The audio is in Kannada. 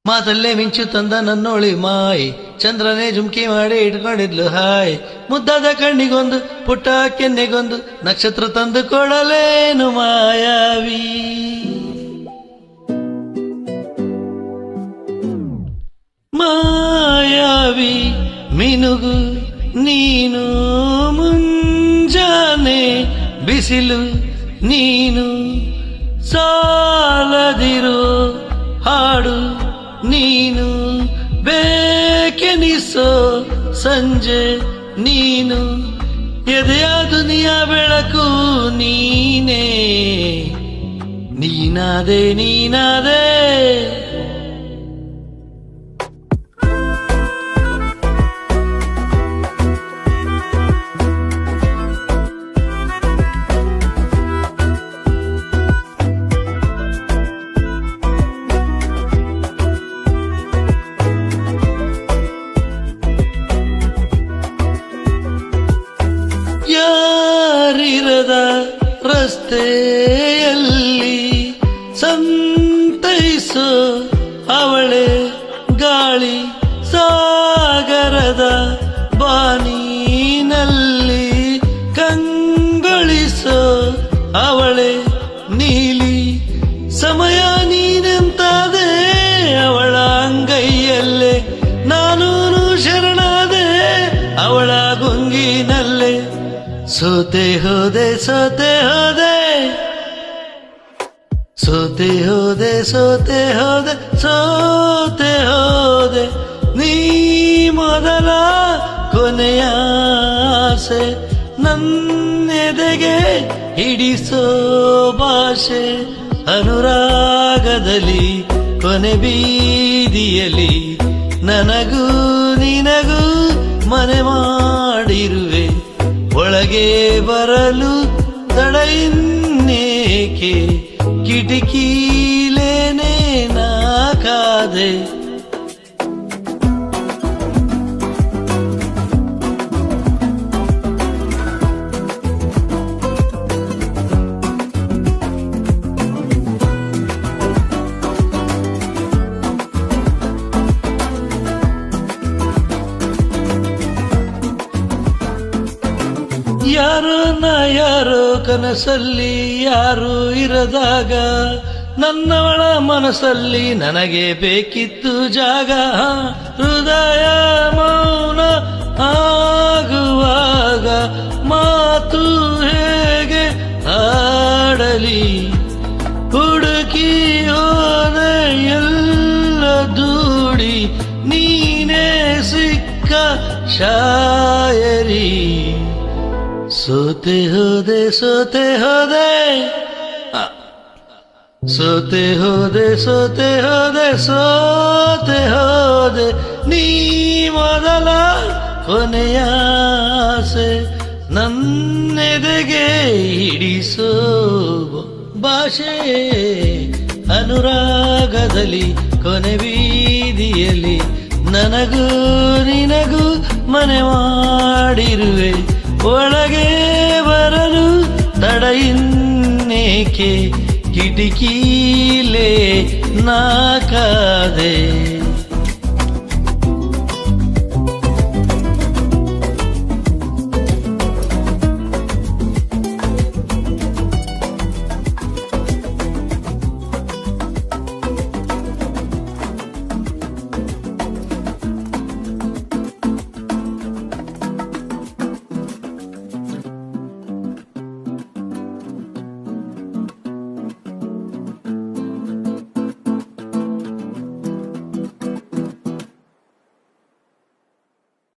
ಮಾತಲ್ಲೇ ಮಿಂಚು ತಂದ ನನ್ನೋಳಿ ಮಾಯ್, ಚಂದ್ರನೇ ಜುಮ್ಕಿ ಮಾಡಿ ಇಟ್ಕೊಂಡಿದ್ಲು ಹಾಯ್. ಮುದ್ದಾದ ಕಣ್ಣಿಗೊಂದು ಪುಟ್ಟ ಕೆನ್ನೆಗೊಂದು ನಕ್ಷತ್ರ ತಂದು ಕೊಡಲೇನು ಮಾಯಾವಿ. ಮಾಯಾವಿ ಮಿನುಗು ನೀನು, ಮುಂಜಾನೆ ಬಿಸಿಲು ನೀನು, ಸಾಲದಿರೋ ಹಾಡು ನೀನು, ಬೇಕೆನಿಸೋ ಸಂಜೆ ನೀನು, ಎದೆಯ ದುನಿಯಾ ಬೆಳಕು ನೀನೇ, ನೀನಾದೆ ನೀನಾದೆ. ಯಾರಿರದ ರಸ್ತೆಯಲ್ಲಿ ಸಂತೈಸೋ ಅವಳೆ ಗಾಳಿ, ಸಾಗರದ ಬಾನಿನಲ್ಲಿ ಕಂಗೊಳಿಸೋ ಅವಳೆ ನೀಲಿ, ಸಮಯ ನೀನೆಂತಾದೆ ಅವಳ ಅಂಗೈಯಲ್ಲೇ, ನಾನು ಶರಣಾದೆ ಅವಳ ಗುಂಗಿನಲ್ಲೇ. ಸೋತೆ ಹೋದೆ ಸೋತೆ ಹೋದೆ, ಸೋತೆ ಹೋದೆ ಸೋತೆ ಹೋದೆ, ಸೋತೆ ಹೋದೆ. ನೀ ಮೊದಲ ಕೊನೆಯ ಆಸೆ, ನನ್ನೆದೆಗೆ ಹಿಡಿಸೋ ಭಾಷೆ, ಅನುರಾಗದಲ್ಲಿ ಕೊನೆ ಬೀದಿಯಲ್ಲಿ ನನಗೂ ನಿನಗೂ ಮನೆ ಮಾಡಿರುವೆ. ಒಳಗೆ ಬರಲು ತಡ ಇನ್ನೇಕೆ, ಕಿಟಕಿಲೇನೆ ನಾ ಕಾದೆ. ಯಾರೋ ನಾ ಯಾರೋ ಕನಸಲ್ಲಿ ಯಾರು ಇರದಾಗ, ನನ್ನವಳ ಮನಸ್ಸಲ್ಲಿ ನನಗೆ ಬೇಕಿತ್ತು ಜಾಗ. ಹೃದಯ ಮೌನ ಆಗುವಾಗ ಮಾತು ಹೇಗೆ ಆಡಲಿ, ಹುಡುಕಿ ಹೋದೆ ಎಲ್ಲ ದೂಡಿ, ನೀನೇ ಸಿಕ್ಕ ಶಾಯರಿ. ಸೋತೆ ಹೋದೆ ಸೋತೆ ಹೋದೆ, ಸೋತೆ ಹೋದೆ ಸೋತೆ ಹೋದೆ, ಸೋತೆ ಹೋದೆ. ನೀ ಮೊದಲ ಕೊನೆಯ ಆಸೆ, ನನ್ನೆದೆಗೆ ಹಿಡಿಸೋ ಭಾಷೆ, ಅನುರಾಗದಲ್ಲಿ ಕೊನೆ ಬೀದಿಯಲ್ಲಿ ನನಗೂ ನಿನಗೂ ಮನೆ ಮಾಡಿರುವೆ. ಒಳಗೆ ಬರಲು ತಡ ಇನ್ನೇಕೆ, ಕಿಟಕಿಲೇ ನಾ ಕಾದೆ.